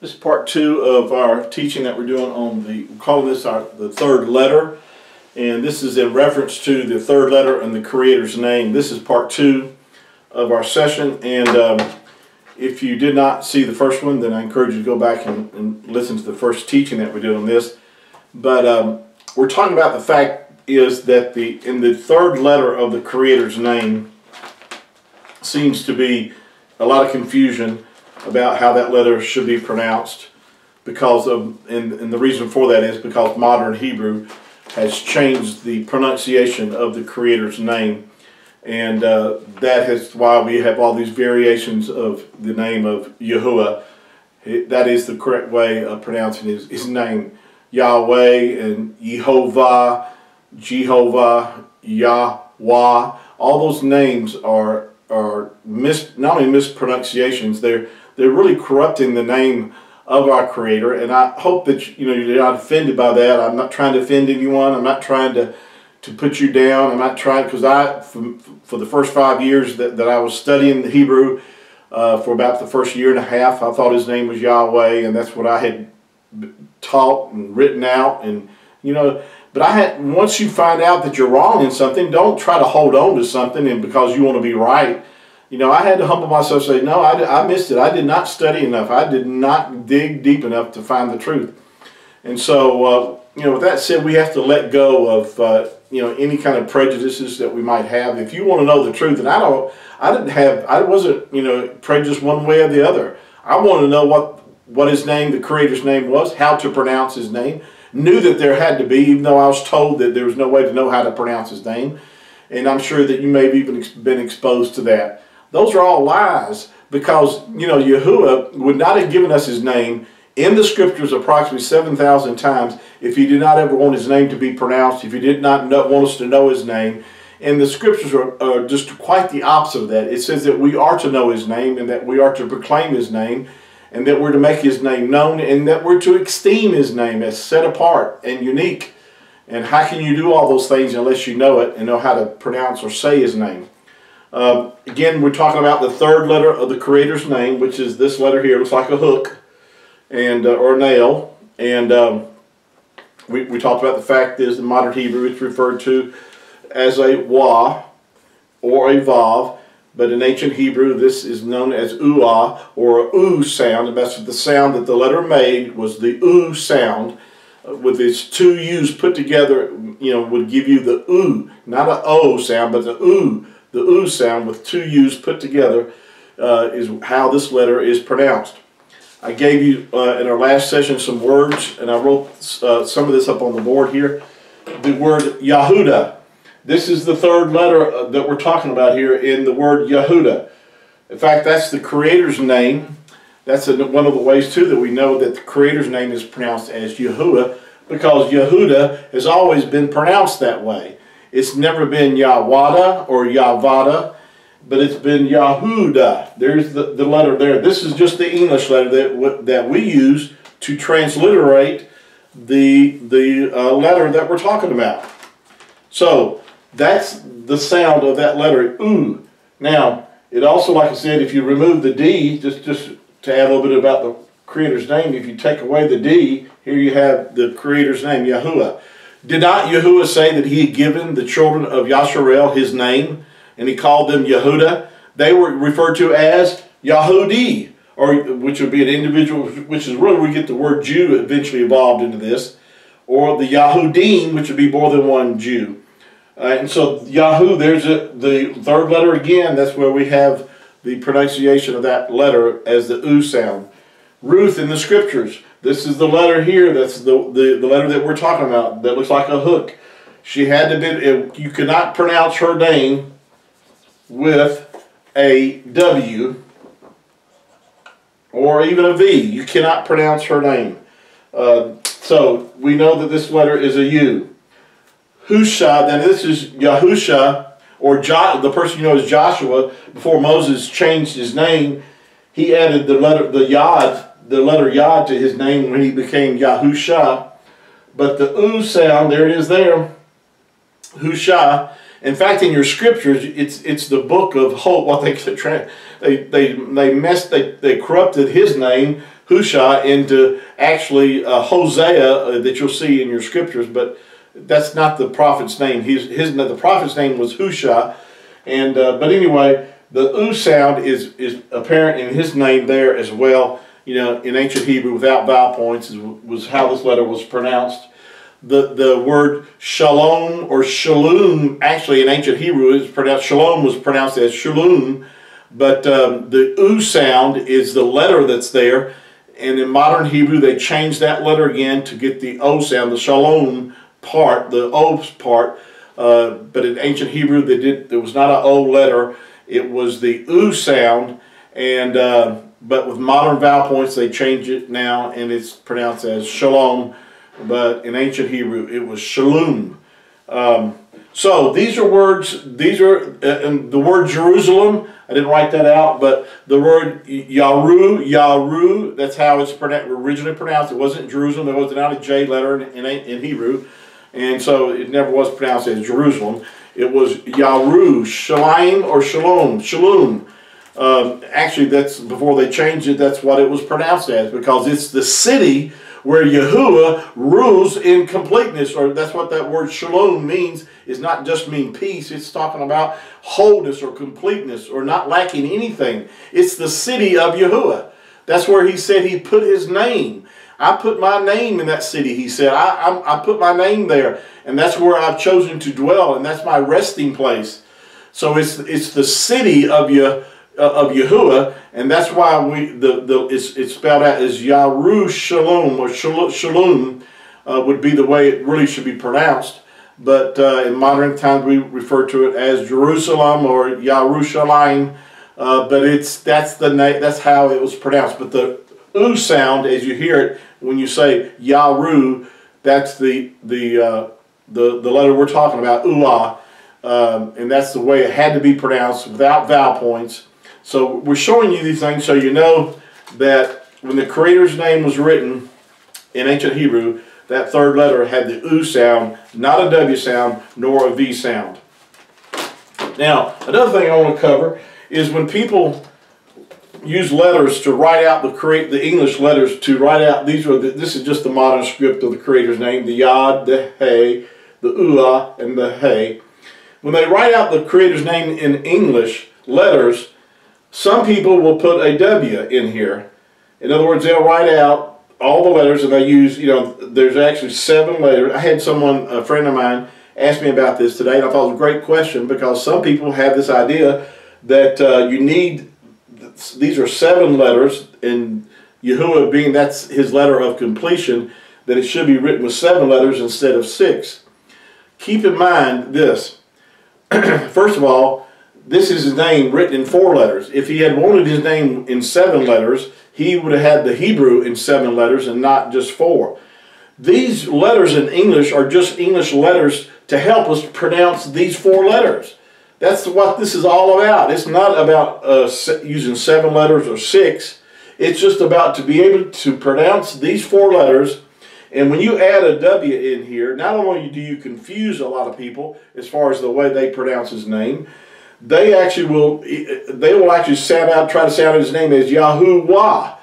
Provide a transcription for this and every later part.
This is part two of our teaching that we're doing on we're calling this the third letter. And this is in reference to the third letter in the Creator's name. This is part two of our session. And if you did not see the first one, then I encourage you to go back and listen to the first teaching that we did on this. But we're talking about the fact is that in the third letter of the Creator's name seems to be a lot of confusion about how that letter should be pronounced, because of, and the reason for that is because modern Hebrew has changed the pronunciation of the Creator's name, and that is why we have all these variations of the name of Yahuwah. That is the correct way of pronouncing his name. Yahweh and Yehovah, Jehovah, Yahweh, all those names are not only mispronunciations, they're really corrupting the name of our Creator. And I hope that you're not offended by that. I'm not trying to offend anyone. I'm not trying to put you down. I'm not trying, because for the first 5 years that I was studying the Hebrew, for about the first year and a half, I thought his name was Yahweh, and that's what I had taught and written out. And but once you find out that you're wrong in something, don't try to hold on to something and because you want to be right. I had to humble myself and say, no, I missed it. I did not study enough. I did not dig deep enough to find the truth. And so, with that said, we have to let go of, any kind of prejudices that we might have. If you want to know the truth, and I wasn't, prejudiced one way or the other. I wanted to know what his name, the Creator's name was, how to pronounce his name. Knew that there had to be, even though I was told that there was no way to know how to pronounce his name. And I'm sure that you may have even been exposed to that. Those are all lies, because, Yahuwah would not have given us his name in the scriptures approximately 7,000 times if he did not ever want his name to be pronounced, if he did not want us to know his name. And the scriptures are just quite the opposite of that. It says that we are to know his name, and that we are to proclaim his name, and that we're to make his name known, and that we're to esteem his name as set apart and unique. And how can you do all those things unless you know it and know how to pronounce or say his name? Again, we're talking about the third letter of the Creator's name, which is this letter here. It looks like a hook and or a nail. And we talked about the fact is in modern Hebrew it's referred to as a wa or a vav, but in ancient Hebrew this is known as uah or a u sound. And that's the sound that the letter made was the u sound, with its two u's put together. Would give you the u, not a o sound, but the u. The U sound with two U's put together is how this letter is pronounced. I gave you in our last session some words, and I wrote some of this up on the board here. The word Yahudah. This is the third letter that we're talking about here in the word Yahudah. In fact, that's the Creator's name. That's one of the ways, too, that we know that the Creator's name is pronounced as Yahuwah, because Yahudah has always been pronounced that way. It's never been Yahwada or Yahvada, but it's been Yahudah. There's the letter there. This is just the English letter that we use to transliterate the letter that we're talking about. So that's the sound of that letter, U. Now, it also, like I said, if you remove the D, just to add a little bit about the Creator's name, if you take away the D, here you have the Creator's name, Yahuwah. Did not Yahuwah say that he had given the children of Yasharel his name, and he called them Yehudah? They were referred to as Yahudi, which would be an individual, which is really where we get the word Jew eventually evolved into this, or the Yahudim, which would be more than one Jew. And so Yahu, there's the third letter again. That's where we have the pronunciation of that letter as the U sound. Ruth in the scriptures. This is the letter here. That's the letter that we're talking about that looks like a hook. She had to be, you cannot pronounce her name with a W or even a V. You cannot pronounce her name. So we know that this letter is a U. Husha, then this is Yahusha, or the person you know as Joshua. Before Moses changed his name, he added the letter Yod to his name when he became Yahusha. But the U sound, there it is there, Husha, In fact, in your scriptures, it's the book of hope. What they corrupted his name, Hushai, into actually Hosea that you'll see in your scriptures, but that's not the prophet's name. The prophet's name was Hushai, and but anyway, the U sound is apparent in his name there as well. You know, in ancient Hebrew, without vowel points, was how this letter was pronounced. The word shalom or shalom, actually in ancient Hebrew, is pronounced, shalom was pronounced as shalom, but the U sound is the letter that's there, and in modern Hebrew they changed that letter again to get the O sound, the shalom part, the O part, but in ancient Hebrew there was not an O letter, it was the U sound, and but with modern vowel points they changed it now and it's pronounced as shalom. But in ancient Hebrew, it was shalom. So these are words, and the word Jerusalem, I didn't write that out, but the word Yaru, that's how it's originally pronounced. It wasn't Jerusalem, there was not a J letter in Hebrew, and so it never was pronounced as Jerusalem. It was Yaru, Shalim or Shalom. Actually, that's before they changed it, that's what it was pronounced as, because it's the city where Yahuwah rules in completeness, or that's what that word shalom means. Is not just mean peace, it's talking about wholeness or completeness or not lacking anything. It's the city of Yahuwah. That's where he said he put his name. I put my name in that city, he said. I put my name there, and that's where I've chosen to dwell, and that's my resting place. So it's the city of Yahuwah, and that's why it's spelled out as Yarushalom, or Shalom would be the way it really should be pronounced. But in modern times we refer to it as Jerusalem or Yarushalayim. But that's how it was pronounced. But the U sound, as you hear it when you say Yaru, that's the letter we're talking about, Ulah, and that's the way it had to be pronounced without vowel points. So we're showing you these things so you know that when the Creator's name was written in ancient Hebrew, that third letter had the U sound, not a W sound, nor a V sound. Now, another thing I want to cover is when people use letters to write out the English letters to write out, this is just the modern script of the Creator's name, the Yod, the He, the Ulah, and the He. When they write out the Creator's name in English letters, some people will put a W in here. In other words, they'll write out all the letters, and they use, there's actually 7 letters. I had a friend of mine, ask me about this today, and I thought it was a great question, because some people have this idea that these are 7 letters, and Yahuwah being that's his letter of completion, that it should be written with 7 letters instead of 6. Keep in mind this. First of all, this is his name written in 4 letters. If he had wanted his name in 7 letters, he would have had the Hebrew in 7 letters and not just 4. These letters in English are just English letters to help us pronounce these 4 letters. That's what this is all about. It's not about using 7 letters or 6. It's just about to be able to pronounce these 4 letters. And when you add a W in here, not only do you confuse a lot of people as far as the way they pronounce his name, they will actually try to sound his name as Yahuwah.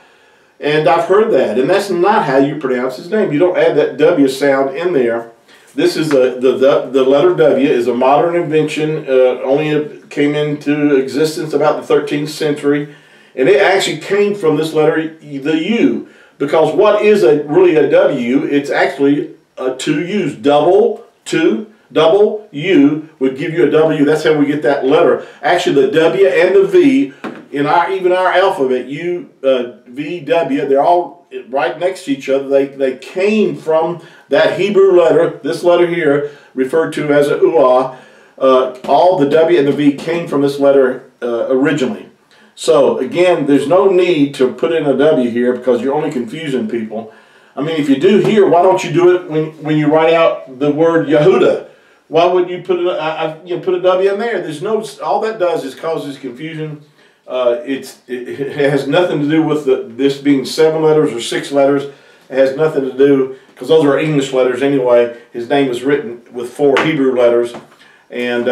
And I've heard that. And that's not how you pronounce his name. You don't add that W sound in there. This is the letter W is a modern invention. Only came into existence about the 13th century. And it actually came from this letter, the U. Because what is really a W? It's actually 2 U's. Double U would give you a W. That's how we get that letter. Actually, the W and the V in even our alphabet, U, V, W, they're all right next to each other. They came from that Hebrew letter. This letter here, referred to as a Uah. All the W and the V came from this letter originally. So again, there's no need to put in a W here because you're only confusing people. I mean, if you do here, why don't you do it when you write out the word Yehuda? Why would you put put a W in there? There's no. All that does is causes confusion. It has nothing to do with this being 7 letters or 6 letters. It has nothing to do, because those are English letters anyway. His name is written with 4 Hebrew letters. And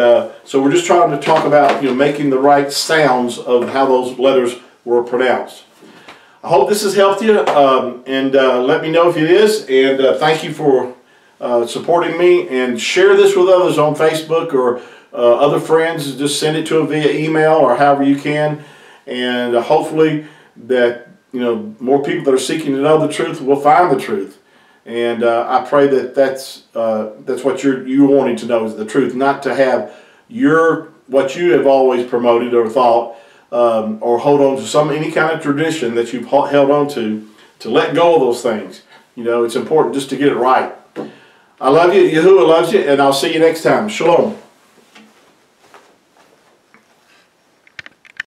so we're just trying to talk about, making the right sounds of how those letters were pronounced. I hope this has helped you, and let me know if it is. And thank you for supporting me. And share this with others on Facebook or other friends. Just send it to them via email or however you can. And hopefully that more people that are seeking to know the truth will find the truth. And I pray that that's what you're wanting to know is the truth, not to have what you have always promoted or thought, or hold on to any kind of tradition that you've held on to let go of those things. It's important just to get it right. I love you. Yahuwah loves you, and I'll see you next time. Shalom.